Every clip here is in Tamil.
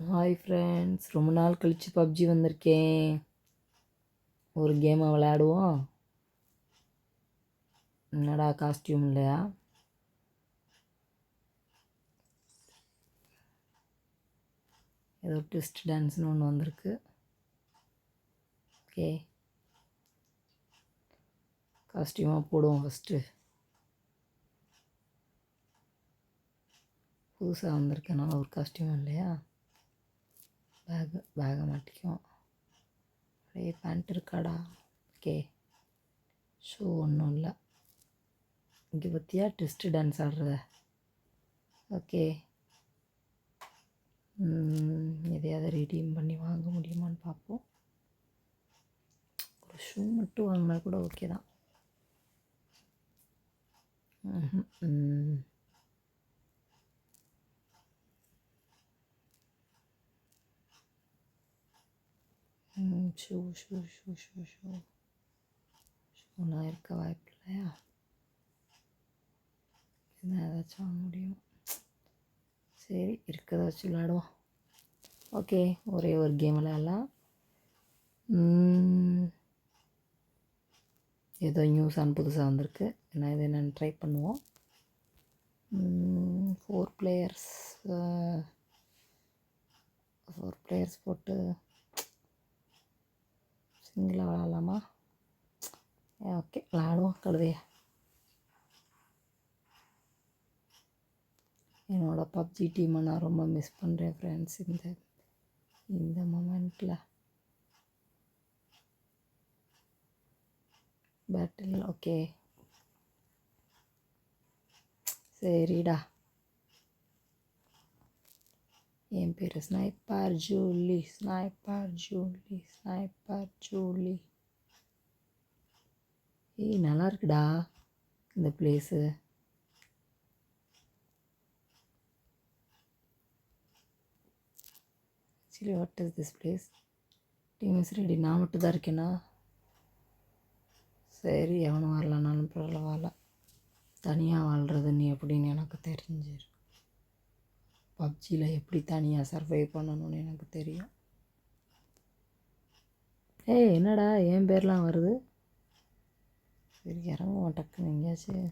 ஹாய் ஃப்ரெண்ட்ஸ், ரொம்ப நாள் கழித்து பப்ஜி வந்திருக்கேன். ஒரு கேமை விளையாடுவோம். என்னடா காஸ்டியூம் இல்லையா? ஏதோ ட்விஸ்ட் டான்ஸ்னு ஒன்று வந்திருக்கு. ஓகே, காஸ்டியூமாக போடுவோம். ஃபஸ்ட்டு புதுசாக வந்திருக்கனால ஒரு காஸ்டியூம் இல்லையா? பேகை மாட்டிக்குவோம். அப்படியே பேண்ட் இருக்காடா? ஓகே, ஷூ ஒன்றும் இல்லை. இங்கே பற்றியா ட்விஸ்ட் டான்ஸ் ஆடுறத? ஓகே, எதையாவது ரீடீம் பண்ணி வாங்க முடியுமான்னு பார்ப்போம். ஒரு ஷூ மட்டும் வாங்கினா கூட ஓகே தான். ஷூனா இருக்க வாய்ப்பு இல்லையா? என்ன ஏதாச்சும் வாங்க முடியும்? சரி, இருக்கிறத வச்சு விளையாடுவோம். ஓகே, ஒரே ஒரு கேம் விளையாடலாம். ஏதோ நியூஸான புதுசாக வந்திருக்கு. என்ன இது என்னென்னு ட்ரை பண்ணுவோம். 4 பிளேயர்ஸ் போட்டு சிங்கிளாக விளையாடலாமா? ஓகே, விளையாடுவோம். கழுதையா என்னோடய பப்ஜி டீமை நான் ரொம்ப மிஸ் பண்ணுறேன் ஃப்ரெண்ட்ஸ். இந்த மொமெண்ட்டில் பேட்டில். ஓகே, சரிடா. என் பேர் ஸ்னைப்பர் ஜூலி. ஏய், நல்லா இருக்குடா இந்த place. Actually what is this place? Team is ready. நான் மட்டும் தான் இருக்கேனா? சரி, எவனும் வரலனாலும் பரவாயில்ல. தனியாக வாழ்கிறதுன்னு எப்படின்னு எனக்கு தெரிஞ்சிடும். பப்ஜியில் எப்படி தனியாக சர்வை பண்ணணும்னு எனக்கு தெரியும். ஏய், என்னடா என் பேர்லாம் வருது? சரி, இறங்குவோம் டக்குன்னு எங்கேயாச்சும்.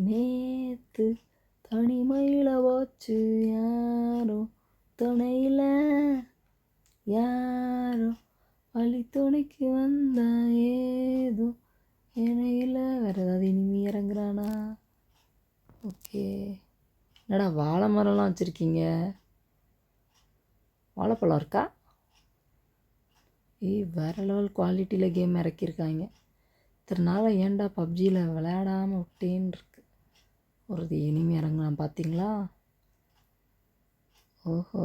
நேற்று தனிமையில் போச்சு யாரோ துணையில், யாரோ வழி துணைக்கு வந்தா ஏதோ இணையில். வேறு ஏதாவது இனிமே இறங்குறானா? ஓகே, என்னடா வாழை மரம்லாம் வச்சுருக்கீங்க? வாழைப்பழம் இருக்கா? வேறு லெவல் குவாலிட்டியில் கேம் இறக்கியிருக்காங்க. இத்தனை நாள் ஏன்டா பப்ஜியில் விளையாடாமல் விட்டேன்னு இருக்கு. ஒரு இனிமே இறங்கலாம் பார்த்தீங்களா? ஓஹோ,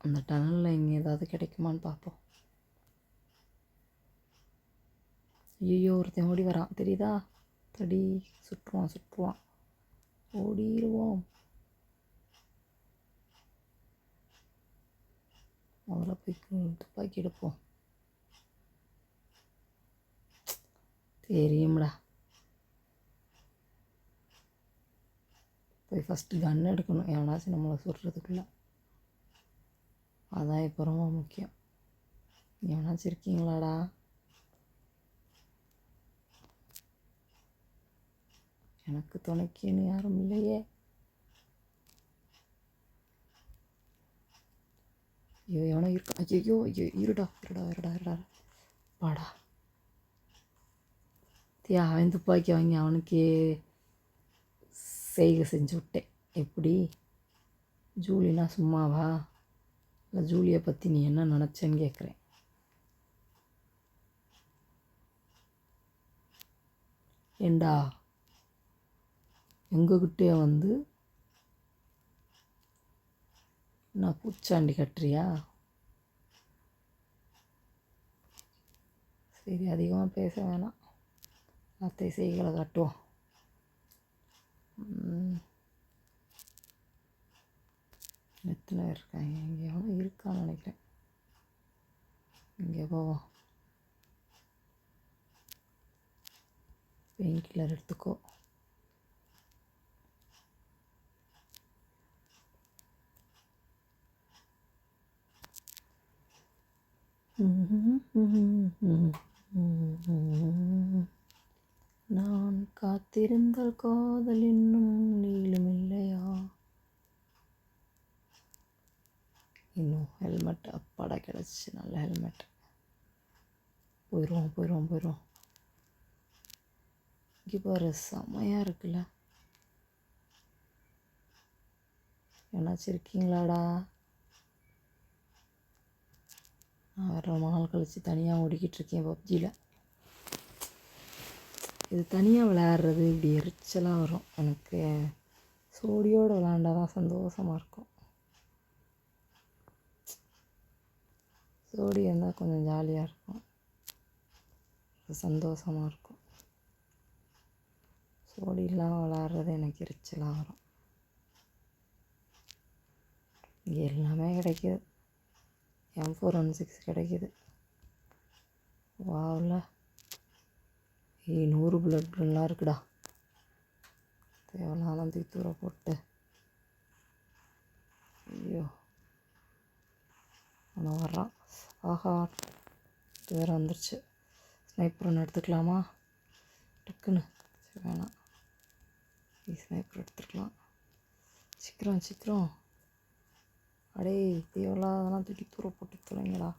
அந்த டனலில் இங்கே ஏதாவது கிடைக்குமான்னு பார்ப்போம். ஐயோ, ஒருத்தன் ஓடி வரான் தெரியுதா? தடி சுற்றுவான். ஓடிடுவோம். முதல்ல போய் துப்பாக்கி எடுப்போம். தெரியும்டா. போய் ஃபஸ்ட்டு கன் எடுக்கணும், எவனாச்சும் நம்மளை சுடுறதுக்குள்ள. அதான் இப்போ ரொம்ப முக்கியம். எவனாச்சும் இருக்கீங்களாடா? எனக்கு துணைக்குன்னு யாரும் இல்லையே. ஐயோ, எவனோ இருக்கா? ஐயோ, இருடா. பாடா தியா, அவன் துப்பாக்கி வாங்கி அவனுக்கே செய்கை செஞ்சு விட்டேன். எப்படி? ஜூலினா சும்மாவா? இல்லை, ஜூலியை பற்றி நீ என்ன நினச்சேன்னு கேட்குறேன். ஏண்டா எங்ககிட்டே வந்து நான் பூச்சாண்டி கட்டுறியா? சரி, அதிகமாக பேச வேணாம். அத்தை செய்களை காட்டுவோம். எத்தனை பேர் இருக்காங்க? இங்கே எவ்வளோ இருக்கான்னு நினைக்கிறேன். இங்கே போவோம். பெயின் கில்லர் எடுத்துக்கோ. நான் காத்திருந்தால் காதல் இன்னும் நீளுமில்லையா? இன்னும் ஹெல்மெட் அப்பாடா கிடச்சி, நல்ல ஹெல்மெட். போயிடுவோம். இங்கே பாரு, செம்மையாக இருக்குல்ல. என்னாச்சும் இருக்கீங்களாடா? நான் வேறு ரொம்ப நாள் கழித்து தனியாக ஓடிக்கிட்டு இருக்கேன் பப்ஜியில். இது தனியாக விளையாடுறது இப்படி எரிச்சலாக வரும் எனக்கு. சோடியோடு விளையாண்டா தான் சந்தோஷமாக இருக்கும். சோடி இருந்தால் கொஞ்சம் ஜாலியாக இருக்கும், சந்தோஷமாக இருக்கும். சோடி இல்லாமல் விளையாடுறது எனக்கு எரிச்சலாக வரும். இங்கே எல்லாமே கிடைக்கிது. M416 கிடைக்கிது. வாவில் 100 புல்லட் ப்ரில்லாம் இருக்குடா. தேவையில்லாம் தூக்கி தூர போட்டு. ஐயோ, அவன் வர்றான். ஆஹா, இது வேறு வந்துருச்சு. ஸ்னைப்பர் ஒன்று எடுத்துக்கலாமா டக்குன்னு? சரி, வேணாம். ஸ்னைப்பர் எடுத்துக்கலாம். சீக்கிரம். அடே, தேவையில்லாதெல்லாம் தூக்கி தூர போட்டு தொலைங்கடா.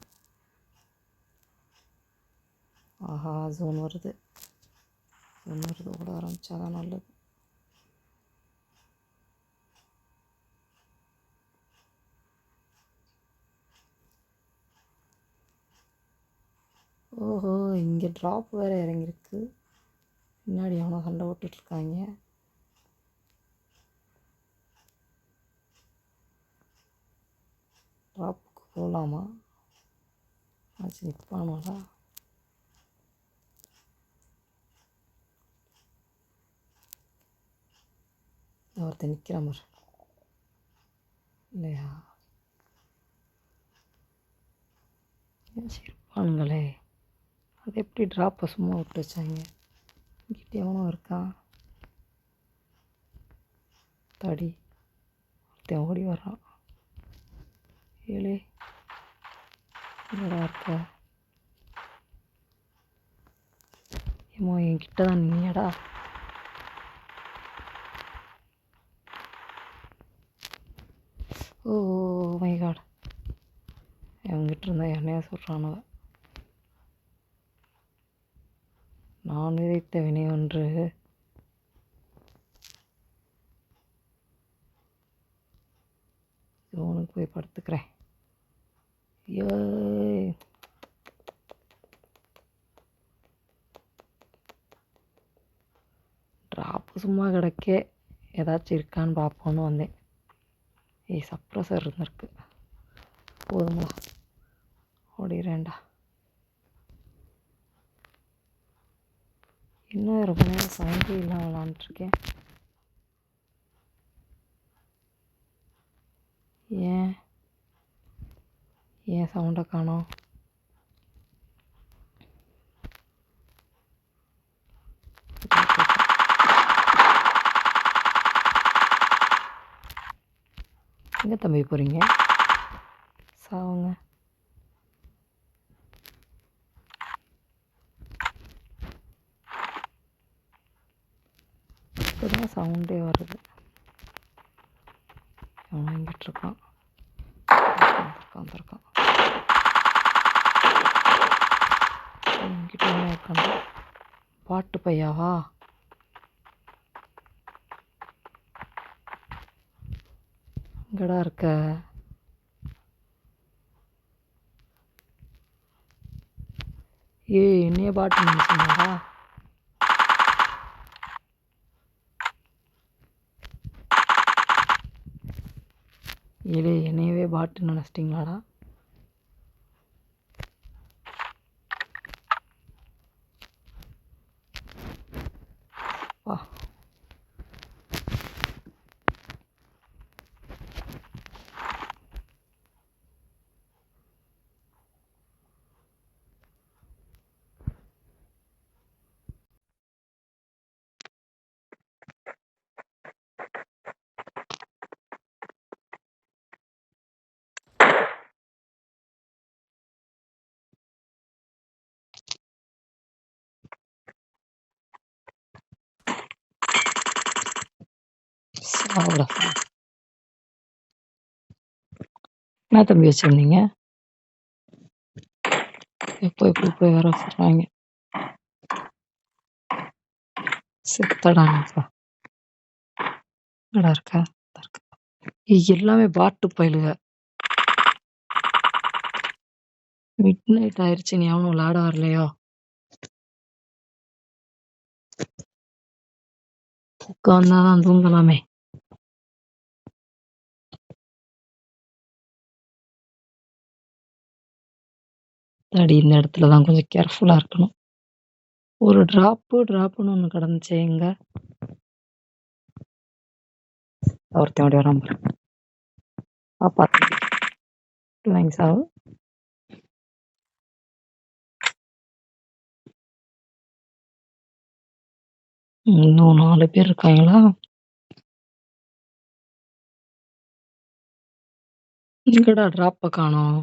ஆஹா, ஜோன் வருது. ஓட ஆரம்பித்தாதான் நல்லது. ஓஹோ, இங்கே ட்ராப் வேறு இறங்கியிருக்கு. பின்னாடி அவனை சண்டை விட்டுட்ருக்காங்க. ட்ராப்புக்கு போகலாமா? ஆச்சு, நிற்பானுடா. ஒருத்தர் நிற்கிற மாதிரி இல்லையா? இருப்பானுங்களே, அது எப்படி ட்ராப்பை சும்மா விட்டு வச்சாங்க? இங்கிட்ட எவனும் இருக்கான். தடி ஒருத்தன் ஓடி வர்றான். ஏழே என்னடா இருக்க? ஏமோ, என்கிட்ட தான் நீடா. ஓ மை காட், அவங்ககிட்ட இருந்தா என்னையா சொல்கிறானுவ. நான் விதைத்த வினை ஒன்று. ஜோனுக்கு போய் படுத்துக்கிறேன். ஐயோ, ட்ராப்பு சும்மா கிடக்க ஏதாச்சும் இருக்கான்னு பார்ப்போன்னு வந்தேன். சப்ரஸர் இருந்திருக்கு. போதுங்களா, ஓடிடுறேன்டா. இன்னும் ரொம்ப நேரம் சவுண்டே இல்லாமல் விளாண்டுருக்கேன். ஏன் சவுண்டை காணோம்? எங்கே தம்பி போகிறீங்க? சாவுங்க. இப்போதான் சவுண்டே வருது. அவன் வாங்கிட்டுருக்கான். வந்திருக்கான். என்கிட்ட இருக்கான். பாட்டு பையாவா? எங்கடா இருக்க? என்னைய பாட்டு நினைச்சீங்களா? என்னையவே பாட்டு நினச்சிட்டிங்களாடா? வா. அவ்வளோ என்ன தம்பி வச்சுருந்தீங்க? எப்படி போய் வர சொல்கிறாங்க. செத்தடாங்கப்பா. என்னடா இருக்கா? எல்லாமே பாட்டு பயிலுக. மிட் நைட் ஆயிடுச்சு, நீ அவனும் விளாட வரலையோ? உட்காந்தாதான் தூங்கலாமே. தடி இந்த இடத்துல தான் கொஞ்சம் கேர்ஃபுல்லாக இருக்கணும். ஒரு ட்ராப்புன்னு ஒன்று கிடந்துச்சு எங்க ஒருத்தன் ஓடி வராம பாப்பா வாங்கி சாவு. இன்னும் 4 பேர் இருக்காங்களா? எங்கடா ட்ராப்பை காணோம்?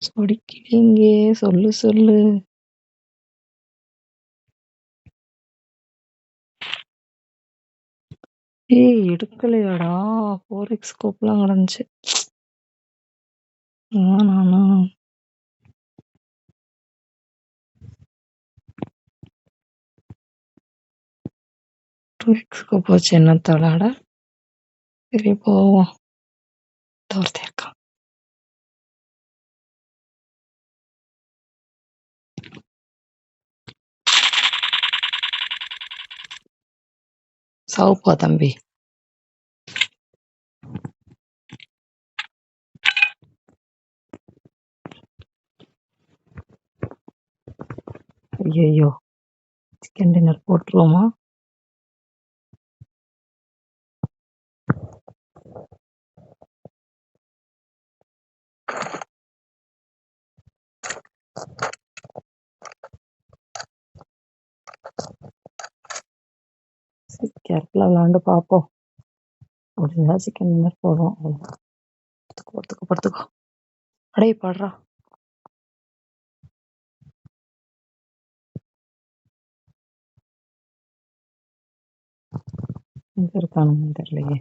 சொடிக்கிறீங்க, சொல்லு. ஏய் எடுக்கலையாடா? 4x ஸ்கோப்லாம் கிடந்துச்சு. நானா 2x ஸ்கோப் வச்சு என்ன தலாட? சரி போவோம். ஒருத்தன் இருக்கான். சாவுப்பா தம்பி. ஐயோ சிக்கன் டின்னர் போட்டுருவோமா? கேர்ஃபுல்லாக விளாண்டு பார்ப்போம். முடிஞ்சா சிக்கன் டின்னர் போடுவோம். படுத்துக்கோ. அடே பாடுறா. எங்க இருக்கானுங்கன்னு தெரியலையே.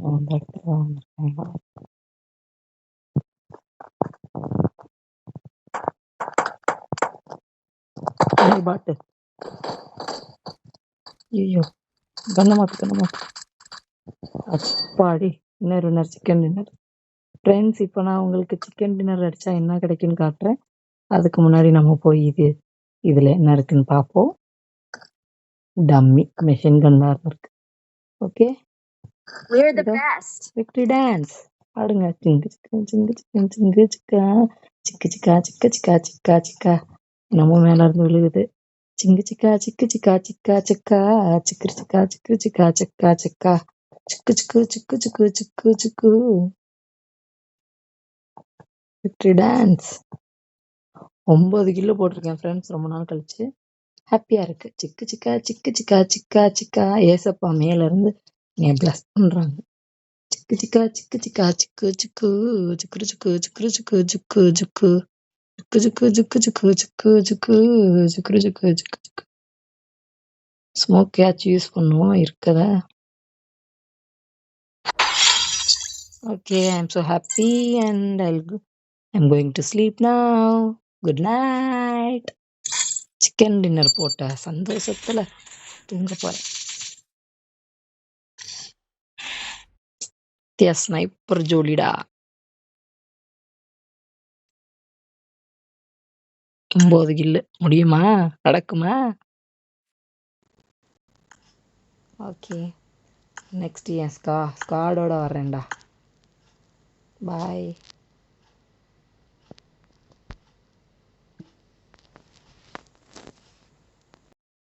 அந்த இடத்துல வந்திருக்காங்களா? பாட்டு. ஐயோ கண்ணமாத்து. அப்பாடி. இன்னொரு சிக்கன் டின்னர். ஃப்ரெண்ட்ஸ், இப்போ நான் உங்களுக்கு சிக்கன் டின்னர் அடித்தா என்ன கிடைக்குன்னு காட்டுறேன். அதுக்கு முன்னாடி நம்ம போய் இதில் என்ன இருக்குன்னு பார்ப்போம். டம்மி மெஷின் கன் தான் இருக்கு. ஓகே, விக்டரி டான்ஸ் ஆடுங்க. சிங்கு சிக்கா சிக்கா நம்ம மேல இருந்து விழுகுது. சிங்கு சிக்கா சிக்கு சிக்கா சிக்கு விக்டரி டான்ஸ். 9 கிலோ போட்டிருக்கேன் ஃப்ரெண்ட்ஸ், ரொம்ப நாள் கழிச்சு. ஹாப்பியா இருக்கு. சிக்கா ஏசப்பா மேல இருந்து என் பிளஸ் பண்றாங்க. ஸ்மோக் கேட்ச் யூஸ் பண்ணுவோம் இருக்கத. Okay, I'm so happy and I'm going to sleep now. Good night. Chicken dinner போட்ட சந்தோஷத்துல தூங்க போறேன். ஸ்னைப்பர் ஜோலிடா. 9 கில்லு முடியுமா? நடக்குமா? ஓகே, நெக்ஸ்ட் என் ஸ்காடோட வர்றேன்டா. பாய்.